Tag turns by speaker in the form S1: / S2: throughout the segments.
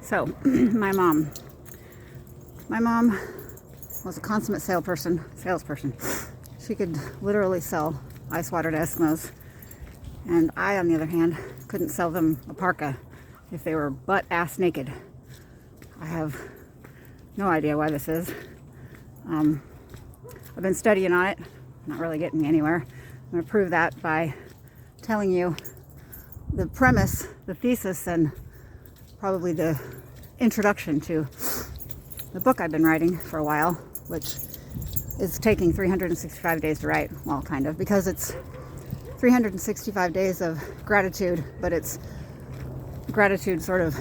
S1: So, my mom was a consummate salesperson. She could literally sell ice water to Eskimos. And I, on the other hand, couldn't sell them a parka if they were butt-ass naked. I have no idea why this is. I've been studying on it, not really getting me anywhere. I'm going to prove that by telling you the premise, the thesis, and probably the introduction to the book I've been writing for a while, which is taking 365 days to write. Well, kind of, because it's 365 days of gratitude, but it's gratitude sort of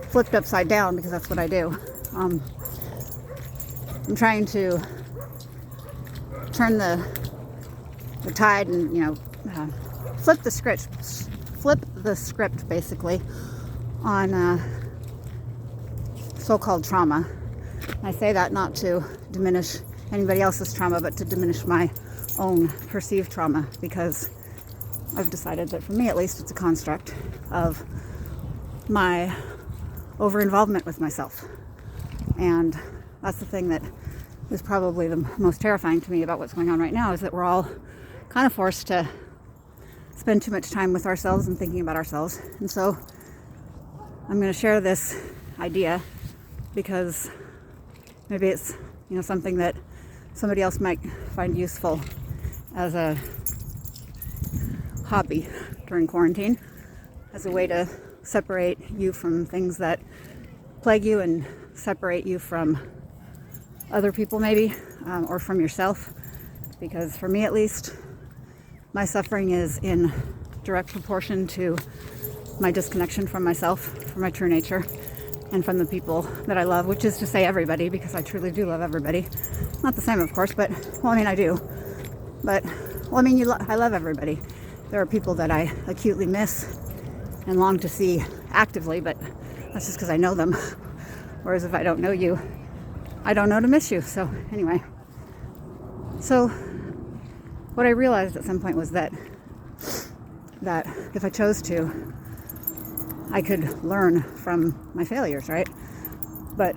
S1: flipped upside down, because that's what I do. I'm trying to turn the tide and, flip the script basically on so-called trauma. I say that not to diminish anybody else's trauma, but to diminish my own perceived trauma, because I've decided that for me at least it's a construct of my over-involvement with myself. And that's the thing that is probably the most terrifying to me about what's going on right now, is that we're all kind of forced to spend too much time with ourselves and thinking about ourselves. And so I'm going to share this idea because maybe it's something that somebody else might find useful as a hobby during quarantine, as a way to separate you from things that plague you and separate you from other people maybe, or from yourself. Because for me at least, my suffering is in direct proportion to my disconnection from myself, from my true nature, and from the people that I love, which is to say everybody, because I truly do love everybody. Not the same, of course, but, I do. But, I love everybody. There are people that I acutely miss and long to see actively, but that's just because I know them. Whereas if I don't know you, I don't know to miss you. So anyway, what I realized at some point was that if I chose to, I could learn from my failures, right? But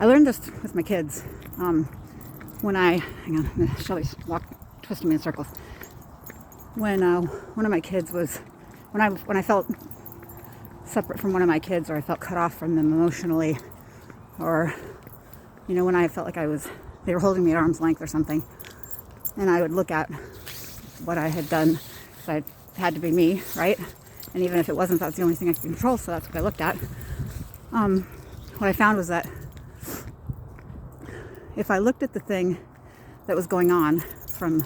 S1: I learned this with my kids. Shelly's twisting me in circles. When one of my kids was, when I felt separate from one of my kids, or I felt cut off from them emotionally, or when I felt like they were holding me at arm's length or something, and I would look at what I had done, because I had to be me, right? And even if it wasn't, that's the only thing I could control, so that's what I looked at. What I found was that if I looked at the thing that was going on from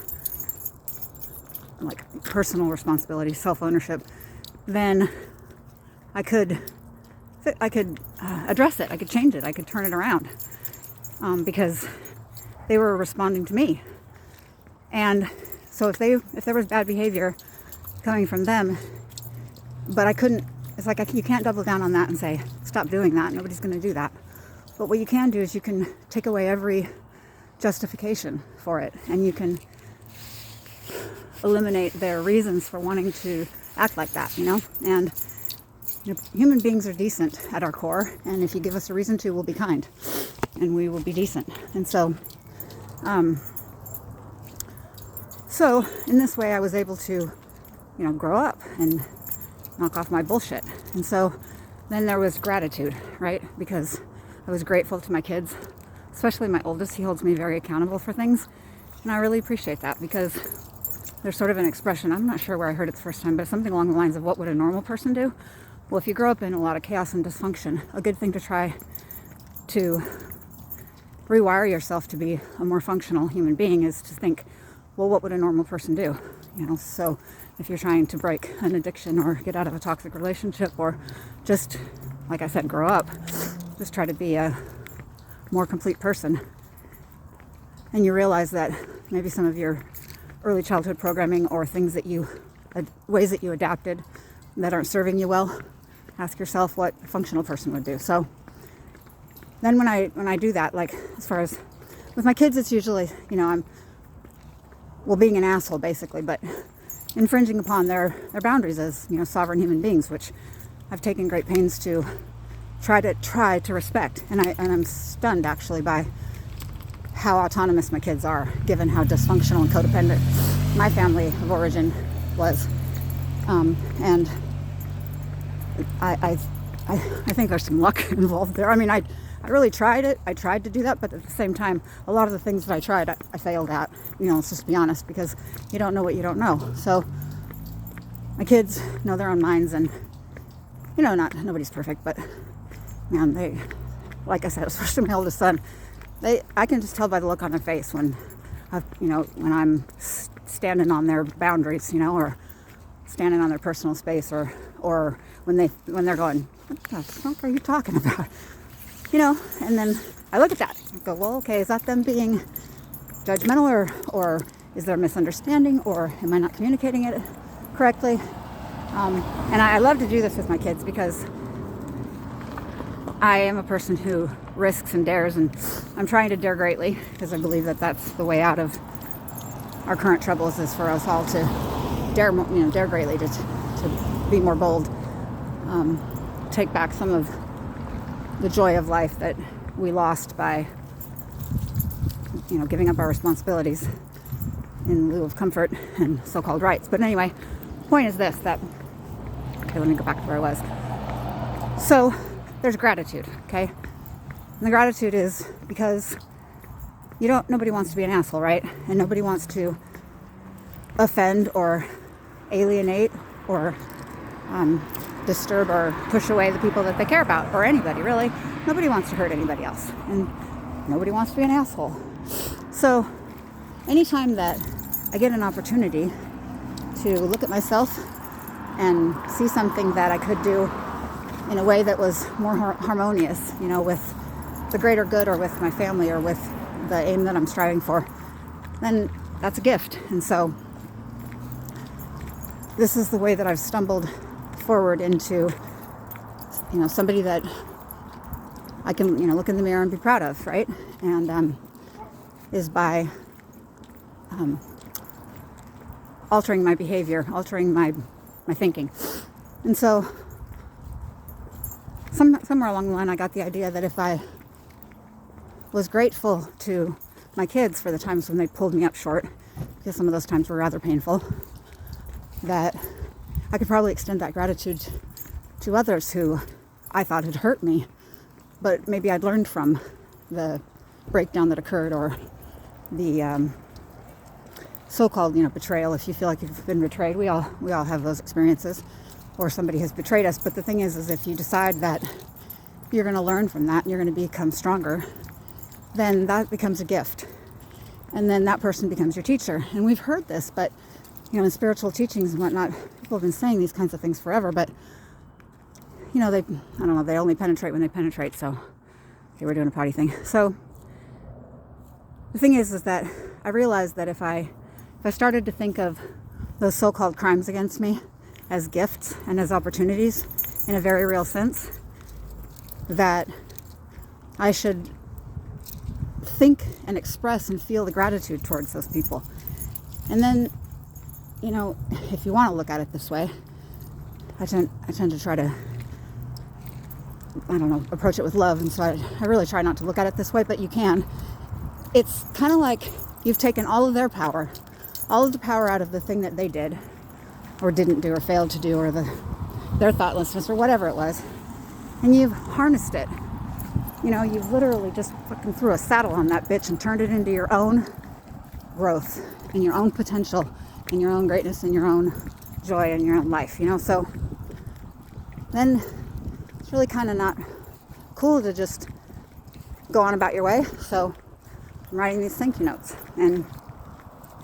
S1: personal responsibility, self-ownership, then I could address it. I could change it. I could turn it around, because they were responding to me. And so if there was bad behavior coming from them, but I couldn't, it's like you can't double down on that and say, stop doing that. Nobody's going to do that. But what you can do is you can take away every justification for it, and you can eliminate their reasons for wanting to act like that, And human beings are decent at our core, and if you give us a reason to, we'll be kind, and we will be decent. And so in this way, I was able to, grow up and knock off my bullshit. And so then there was gratitude, right? Because I was grateful to my kids, especially my oldest. He holds me very accountable for things, and I really appreciate that, because there's sort of an expression, I'm not sure where I heard it the first time, but something along the lines of, what would a normal person do? Well, if you grow up in a lot of chaos and dysfunction, a good thing to try to rewire yourself to be a more functional human being is to think, well, what would a normal person do? So if you're trying to break an addiction or get out of a toxic relationship, or just, like I said, grow up, just try to be a more complete person. And you realize that maybe some of your early childhood programming, or ways that you adapted that aren't serving you well, ask yourself what a functional person would do. So then when I do that, as far as with my kids, it's usually, I'm being an asshole basically, but infringing upon their boundaries as, sovereign human beings, which I've taken great pains to try to respect. And I'm stunned actually by how autonomous my kids are, given how dysfunctional and codependent my family of origin was. And I think there's some luck involved there. I mean, I really tried it. I tried to do that, but at the same time, a lot of the things that I tried, I failed at. Let's just be honest, because you don't know what you don't know. So my kids know their own minds, and nobody's perfect, but man, they, like I said, especially my oldest son, I can just tell by the look on their face when I'm standing on their boundaries, or standing on their personal space, or when they're going, what the fuck are you talking about? And then I look at that and go, well, okay, is that them being judgmental, or is there a misunderstanding, or am I not communicating it correctly? And I love to do this with my kids because I am a person who risks and dares, and I'm trying to dare greatly because I believe that that's the way out of our current troubles, is for us all to dare greatly, to be more bold, take back some of the joy of life that we lost by giving up our responsibilities in lieu of comfort and so-called rights. But anyway, point is this, that, okay, let me go back to where I was. So there's gratitude, okay? And the gratitude is because nobody wants to be an asshole, right? And nobody wants to offend or alienate or disturb or push away the people that they care about, or anybody, really. Nobody wants to hurt anybody else, and nobody wants to be an asshole. So anytime that I get an opportunity to look at myself and see something that I could do in a way that was more harmonious, with the greater good, or with my family, or with the aim that I'm striving for, then that's a gift. And so this is the way that I've stumbled forward into, somebody that I can, look in the mirror and be proud of, right? And is by altering my behavior, altering my thinking. And so somewhere along the line, I got the idea that if I was grateful to my kids for the times when they pulled me up short, because some of those times were rather painful, that I could probably extend that gratitude to others who I thought had hurt me, but maybe I'd learned from the breakdown that occurred, or the so-called, betrayal. If you feel like you've been betrayed, we all have those experiences, or somebody has betrayed us. But the thing is if you decide that you're going to learn from that and you're going to become stronger, then that becomes a gift, and then that person becomes your teacher. And we've heard this, but in spiritual teachings and whatnot, people have been saying these kinds of things forever, but they only penetrate when they penetrate. So, okay, we're doing a potty thing. So the thing is that I realized that if I started to think of those so-called crimes against me as gifts and as opportunities in a very real sense, that I should think and express and feel the gratitude towards those people. And then, if you want to look at it this way, I tend to try to, approach it with love. And so I really try not to look at it this way, but you can. It's kind of like you've taken all of their power, all of the power out of the thing that they did or didn't do or failed to do, or their thoughtlessness or whatever it was, and you've harnessed it. You've literally just fucking threw a saddle on that bitch and turned it into your own growth and your own potential and your own greatness and your own joy and your own life, So then it's really kind of not cool to just go on about your way. So I'm writing these thank you notes, and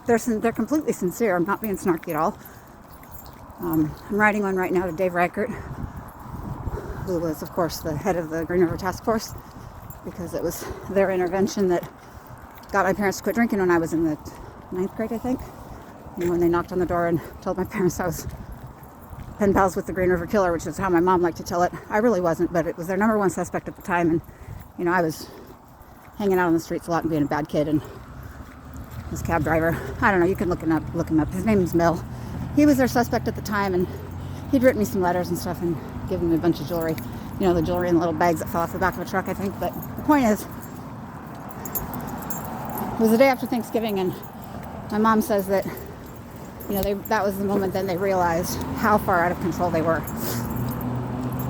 S1: they're completely sincere. I'm not being snarky at all. I'm writing one right now to Dave Reichert, who was, of course, the head of the Green River Task Force, because it was their intervention that got my parents to quit drinking when I was in the 9th grade, I think. When they knocked on the door and told my parents I was pen pals with the Green River Killer, which is how my mom liked to tell it. I really wasn't, but it was their number one suspect at the time. And, I was hanging out on the streets a lot and being a bad kid, and this cab driver, I don't know, you can look him up. His name is Mel. He was their suspect at the time, and he'd written me some letters and stuff and given me a bunch of jewelry. You know, the jewelry in the little bags that fell off the back of a truck, I think. But the point is, it was the day after Thanksgiving, and my mom says that, you know, that was the moment then they realized how far out of control they were.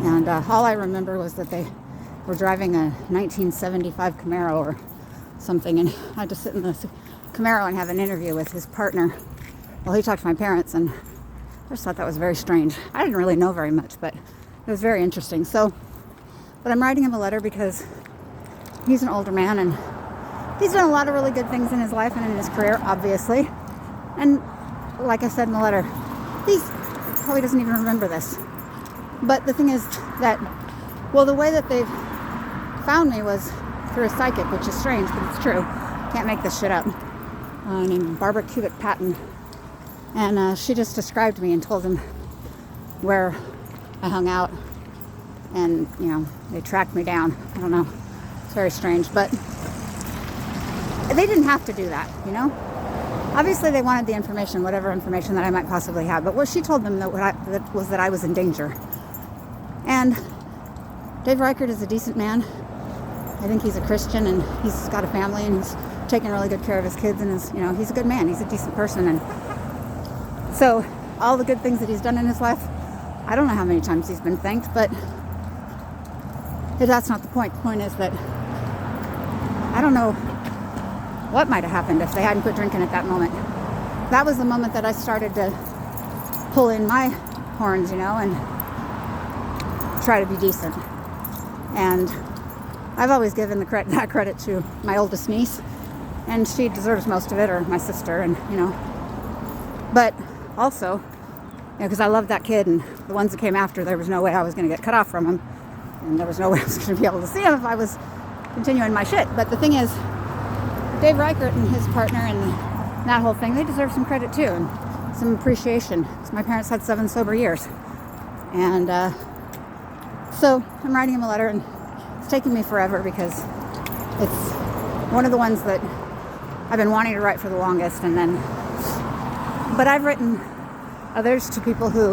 S1: And all I remember was that they were driving a 1975 Camaro or something, and I had to sit in the Camaro and have an interview with his partner while he talked to my parents, and I just thought that was very strange. I didn't really know very much, but it was very interesting. But I'm writing him a letter because he's an older man, and he's done a lot of really good things in his life and in his career, obviously. And like I said in the letter, he probably doesn't even remember this. But the thing is that, well, the way that they've found me was through a psychic, which is strange, but it's true. Can't make this shit up. Named Barbara Cubitt Patton. And she just described me and told him where I hung out. And, you know, they tracked me down. I don't know. It's very strange. But they didn't have to do that, you know? Obviously, they wanted the information, whatever information that I might possibly have. But what she told them was that I was in danger. And Dave Reichert is a decent man. I think he's a Christian, and he's got a family, and he's taking really good care of his kids, and he's a good man. He's a decent person. And so all the good things that he's done in his life, I don't know how many times he's been thanked, but that's not the point. The point is that I don't know what might have happened if they hadn't quit drinking at that moment. That was the moment that I started to pull in my horns, you know, and try to be decent. And I've always given that credit to my oldest niece, and she deserves most of it, or my sister, and, you know. But also, you know, because I loved that kid, and the ones that came after, there was no way I was going to get cut off from him, and there was no way I was going to be able to see him if I was continuing my shit. But the thing is, Dave Reichert and his partner and that whole thing, they deserve some credit too, and some appreciation. So my parents had 7 sober years. And so I'm writing him a letter, and it's taking me forever because it's one of the ones that I've been wanting to write for the longest. But I've written others to people who,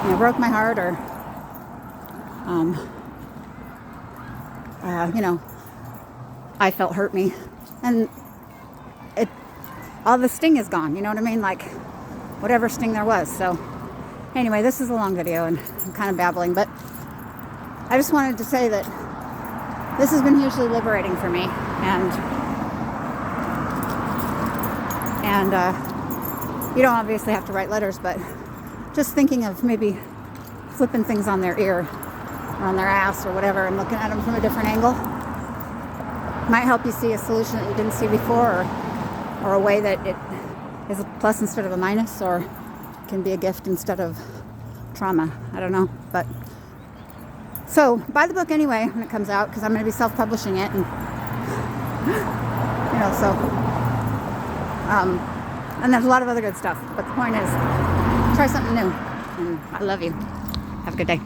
S1: you know, broke my heart, or you know, I felt hurt me, and all the sting is gone, you know what I mean, like whatever sting there was. So anyway, this is a long video, and I'm kind of babbling, but I just wanted to say that this has been hugely liberating for me, and you don't obviously have to write letters, but just thinking of maybe flipping things on their ear or on their ass or whatever, and looking at them from a different angle might help you see a solution that you didn't see before, or a way that it is a plus instead of a minus, or can be a gift instead of trauma. I don't know. But so buy the book anyway when it comes out, because I'm going to be self-publishing it, and you know, so and there's a lot of other good stuff. But the point is, try something new, and I love you. Have a good day.